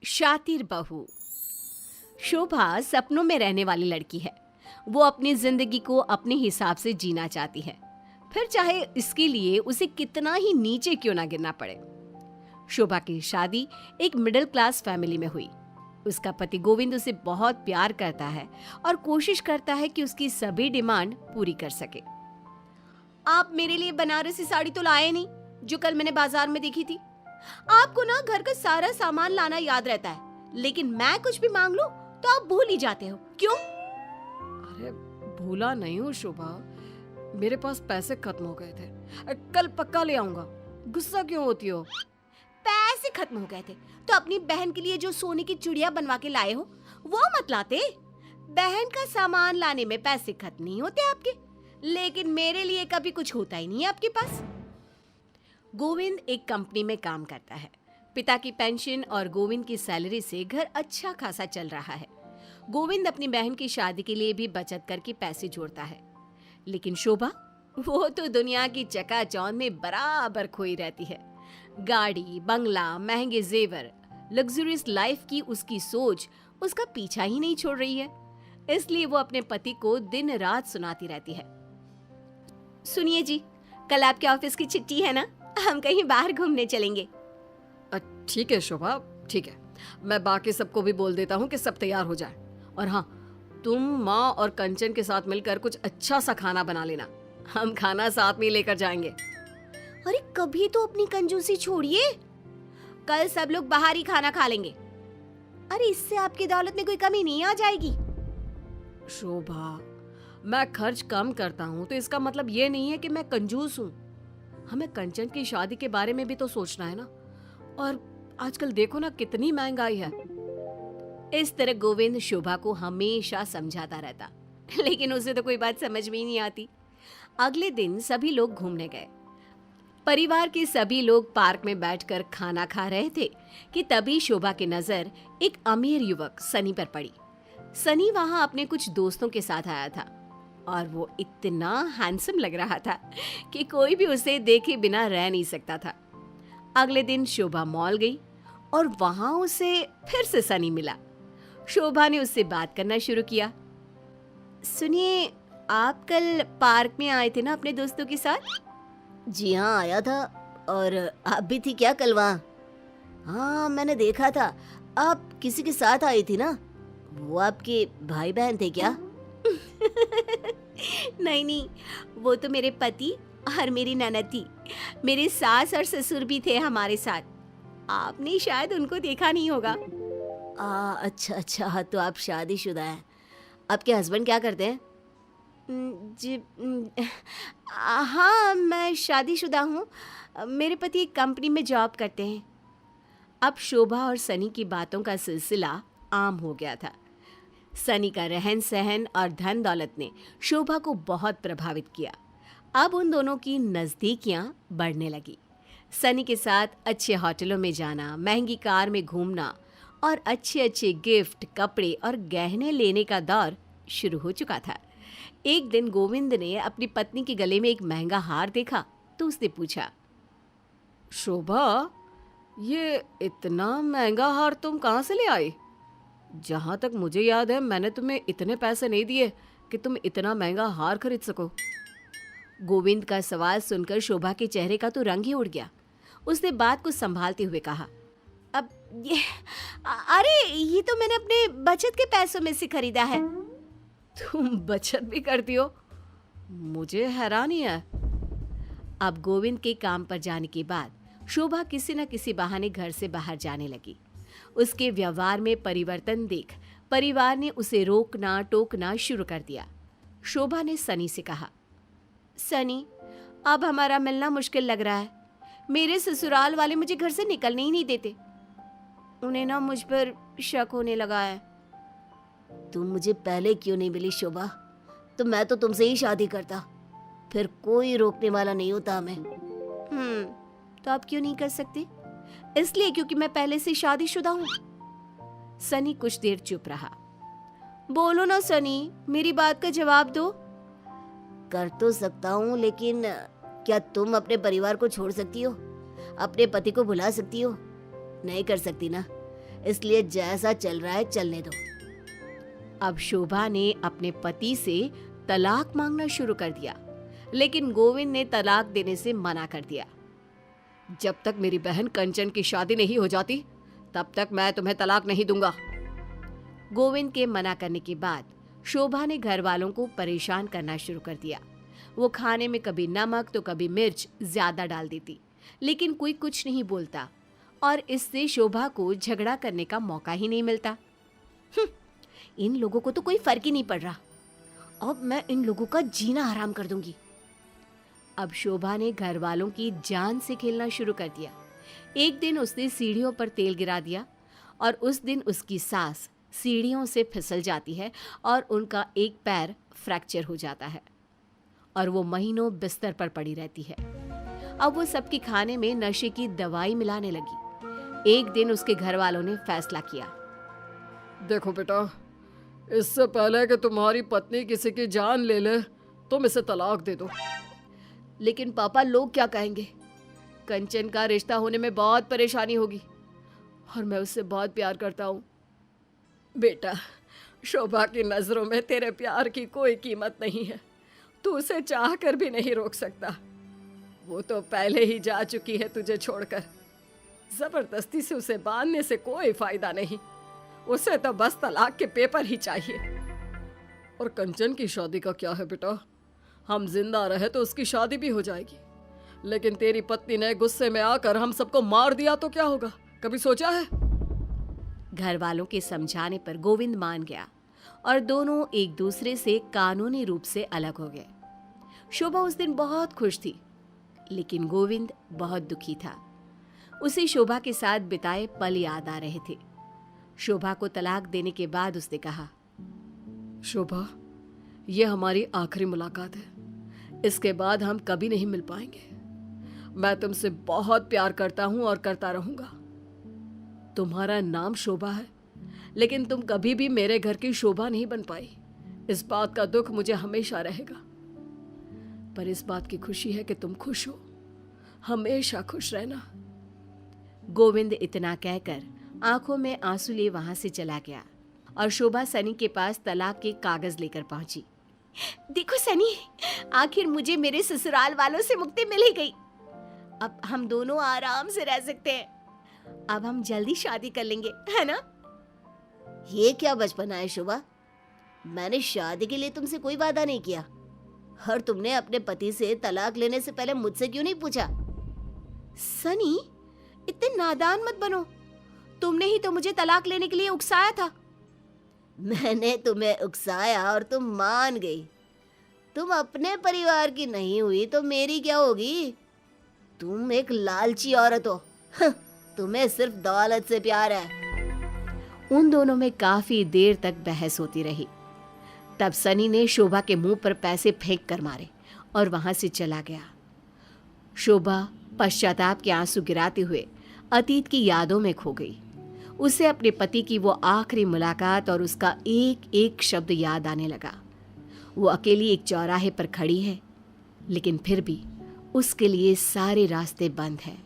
शातिर बहू। शोभा सपनों में रहने वाली लड़की है। वो अपनी जिंदगी को अपने हिसाब से जीना चाहती है, फिर चाहे इसके लिए उसे कितना ही नीचे क्यों ना गिरना पड़े। शोभा की शादी एक मिडिल क्लास फैमिली में हुई। उसका पति गोविंद उसे बहुत प्यार करता है और कोशिश करता है कि उसकी सभी डिमांड पूरी कर सके। आप मेरे लिए बनारसी साड़ी तो लाए नहीं जो कल मैंने बाजार में देखी थी। आपको ना घर का सारा सामान लाना याद रहता है, लेकिन मैं कुछ भी मांग लूं तो आप भूल ही जाते हो, क्यों? अरे भूला नहीं हूँ शोभा, मेरे पास पैसे खत्म हो गए थे। कल पक्का ले आऊंगा। गुस्सा क्यों होती हो? पैसे खत्म हो गए थे तो अपनी बहन के लिए जो सोने की चूड़ियां बनवा के लाए हो वो मत लाते। बहन का सामान लाने में पैसे खत्म नहीं होते आपके, लेकिन मेरे लिए कभी कुछ होता ही नहीं है आपके पास। गोविंद एक कंपनी में काम करता है। पिता की पेंशन और गोविंद की सैलरी से घर अच्छा खासा चल रहा है। गोविंद अपनी बहन की शादी के लिए भी बचत करके पैसे जोड़ता है, लेकिन शोभा वो तो दुनिया की चकाचौंध में बराबर खोई रहती है। गाड़ी, बंगला, महंगे जेवर, लग्जरियस लाइफ की उसकी सोच उसका पीछा ही नहीं छोड़ रही है। इसलिए वो अपने पति को दिन रात सुनाती रहती है। सुनिए जी, कल आपके ऑफिस की छुट्टी है ना, हम कहीं बाहर घूमने चलेंगे। ठीक है शोभा, ठीक है। मैं बाकी सबको भी बोल देता हूँ कि सब तैयार हो जाए। और हाँ, तुम माँ और कंचन के साथ मिलकर कुछ अच्छा सा खाना बना लेना। हम खाना साथ में लेकर जाएंगे। अरे कभी तो अपनी कंजूसी छोड़िए, कल सब लोग बाहर ही खाना खा लेंगे। अरे इससे आपकी दौलत में कोई कमी नहीं आ जाएगी। शोभा, मैं खर्च कम करता हूँ तो इसका मतलब ये नहीं है कि मैं कंजूस हूँ। हमें कंचन की शादी के बारे में भी तो सोचना है ना। और आजकल देखो ना कितनी महंगाई है। इस तरह गोविंद शोभा को हमेशा समझाता रहता, लेकिन उसे तो कोई बात समझ में ही नहीं आती। अगले दिन सभी लोग घूमने गए। परिवार के सभी लोग पार्क में बैठकर खाना खा रहे थे कि तभी शोभा की नजर एक अमीर युवक सनी पर पड़ी। सनी वहां अपने कुछ दोस्तों के साथ आया था और वो इतना हैंडसम लग रहा था कि कोई भी उसे देखे बिना रह नहीं सकता था। अगले दिन शोभा मॉल गई और वहां उसे फिर से सनी मिला। शोभा ने उससे बात करना शुरू किया। सुनिए, आप कल पार्क में आए थे ना अपने दोस्तों के साथ? जी हाँ, आया था। और आप भी थी क्या कल वहाँ? हाँ, मैंने देखा था। आप किसी के साथ आई थी ना? वो आपके भाई बहन थे क्या? नहीं नहीं, वो तो मेरे पति और मेरी ननद थी। मेरे सास और ससुर भी थे हमारे साथ। आपने शायद उनको देखा नहीं होगा। अच्छा अच्छा, हाँ, तो आप शादीशुदा हैं। आपके हस्बैंड क्या करते हैं? जी, हाँ, मैं शादीशुदा हूँ। मेरे पति एक कंपनी में जॉब करते हैं। अब शोभा और सनी की बातों का सिलसिला आम हो गया था। सनी का रहन सहन और धन दौलत ने शोभा को बहुत प्रभावित किया। अब उन दोनों की नज़दीकियां बढ़ने लगी। सनी के साथ अच्छे होटलों में जाना, महंगी कार में घूमना और अच्छे अच्छे गिफ्ट, कपड़े और गहने लेने का दौर शुरू हो चुका था। एक दिन गोविंद ने अपनी पत्नी के गले में एक महंगा हार देखा तो उसने पूछा, शोभा, ये इतना महंगा हार तुम कहाँ से ले आई? जहाँ तक मुझे याद है मैंने तुम्हें इतने पैसे नहीं दिए कि तुम इतना महंगा हार खरीद सको। गोविंद का सवाल सुनकर शोभा के चेहरे का तो रंग ही उड़ गया। उसने बात को संभालते हुए कहा, अब अरे ये तो मैंने अपने बचत के पैसों में से खरीदा है। तुम बचत भी करती हो? मुझे हैरानी है। अब गोविंद के काम पर जाने के बाद शोभा किसी न किसी बहाने घर से बाहर जाने लगी। उसके व्यवहार में परिवर्तन देख परिवार ने उसे रोकना टोकना शुरू कर दिया। शोभा ने सनी से कहा, सनी, अब हमारा मिलना मुश्किल लग रहा है। मेरे ससुराल वाले मुझे घर से निकलने ही नहीं देते। उन्हें ना मुझ पर शक होने लगा है। तुम मुझे पहले क्यों नहीं मिली शोभा? तो मैं तो तुमसे ही शादी करता, फिर कोई रोकने वाला नहीं होता हमें। तो आप क्यों नहीं कर सकते? इसलिए क्योंकि मैं पहले से शादीशुदा हूँ। सनी कुछ देर चुप रहा। बोलो ना सनी, मेरी बात का जवाब दो। कर तो सकता हूँ, लेकिन क्या तुम अपने परिवार को छोड़ सकती हो? अपने पति को भुला सकती हो? नहीं कर सकती ना। इसलिए जैसा चल रहा है चलने दो। अब शोभा ने अपने पति से तलाक मांगना शुरू कर दिया, लेकिन गोविंद ने तलाक देने से मना कर दिया। जब तक मेरी बहन कंचन की शादी नहीं हो जाती तब तक मैं तुम्हें तलाक नहीं दूंगा। गोविंद के मना करने के बाद शोभा ने घर वालों को परेशान करना शुरू कर दिया। वो खाने में कभी नमक तो कभी मिर्च ज्यादा डाल देती, लेकिन कोई कुछ नहीं बोलता और इससे शोभा को झगड़ा करने का मौका ही नहीं मिलता। इन लोगों को तो कोई फर्क ही नहीं पड़ रहा। अब मैं इन लोगों का जीना हराम कर दूंगी। अब शोभा ने घर वालों की जान से खेलना शुरू कर दिया। एक दिन उसने सीढ़ियों पर तेल गिरा दिया और उस दिन उसकी सास सीढ़ियों से फिसल जाती है और उनका एक पैर फ्रैक्चर हो जाता है और वो महीनों बिस्तर पर पड़ी रहती है। अब वो सबके खाने में नशे की दवाई मिलाने लगी। एक दिन उसके घर वालों ने फैसला किया, देखो बेटा, इससे पहले कि तुम्हारी पत्नी किसी की जान ले ले तुम इसे तलाक दे दो। लेकिन पापा लोग क्या कहेंगे? कंचन का रिश्ता होने में बहुत परेशानी होगी और मैं उससे बहुत प्यार करता हूँ। बेटा, शोभा की नजरों में तेरे प्यार की कोई कीमत नहीं है। तू उसे चाह कर भी नहीं रोक सकता। वो तो पहले ही जा चुकी है तुझे छोड़कर। जबरदस्ती से उसे बांधने से कोई फायदा नहीं। उसे तो बस तलाक के पेपर ही चाहिए। और कंचन की शादी का क्या है बेटा? हम जिंदा रहे तो उसकी शादी भी हो जाएगी, लेकिन तेरी पत्नी ने गुस्से में आकर हम सबको मार दिया तो क्या होगा? कभी सोचा है? घर वालों के समझाने पर गोविंद मान गया और दोनों एक दूसरे से कानूनी रूप से अलग हो गए। शोभा उस दिन बहुत खुश थी, लेकिन गोविंद बहुत दुखी था। उसे शोभा के साथ बिताए पल याद आ रहे थे। शोभा को तलाक देने के बाद उसने कहा, शोभा, ये हमारी आखिरी मुलाकात है। इसके बाद हम कभी नहीं मिल पाएंगे। मैं तुमसे बहुत प्यार करता हूं और करता रहूंगा। तुम्हारा नाम शोभा है, लेकिन तुम कभी भी मेरे घर की शोभा नहीं बन पाई। इस बात का दुख मुझे हमेशा रहेगा, पर इस बात की खुशी है कि तुम खुश हो। हमेशा खुश रहना। गोविंद इतना कहकर आंखों में आंसू लिए वहां से चला गया और शोभा सनी के पास तलाक के कागज लेकर पहुंची। देखो सनी, आखिर मुझे मेरे ससुराल वालों से मुक्ति मिल ही गई। अब हम दोनों आराम से रह सकते हैं। अब हम जल्दी शादी कर लेंगे, है ना? ये क्या बचपना है शोभा? मैंने शादी के लिए तुमसे कोई वादा नहीं किया और तुमने अपने पति से तलाक लेने से पहले मुझसे क्यों नहीं पूछा? सनी, इतने नादान मत बनो। तुमने ही तो मुझे तलाक लेने के लिए उकसाया था। मैंने तुम्हें उकसाया और तुम मान गई। तुम अपने परिवार की नहीं हुई तो मेरी क्या होगी? तुम एक लालची औरत हो। तुम्हें सिर्फ दौलत से प्यार है। उन दोनों में काफी देर तक बहस होती रही। तब सनी ने शोभा के मुंह पर पैसे फेंक कर मारे और वहां से चला गया। शोभा पश्चाताप के आंसू गिराते हुए अतीत की यादों में खो गई। उसे अपने पति की वो आखिरी मुलाकात और उसका एक एक शब्द याद आने लगा। वो अकेली एक चौराहे पर खड़ी है, लेकिन फिर भी उसके लिए सारे रास्ते बंद हैं।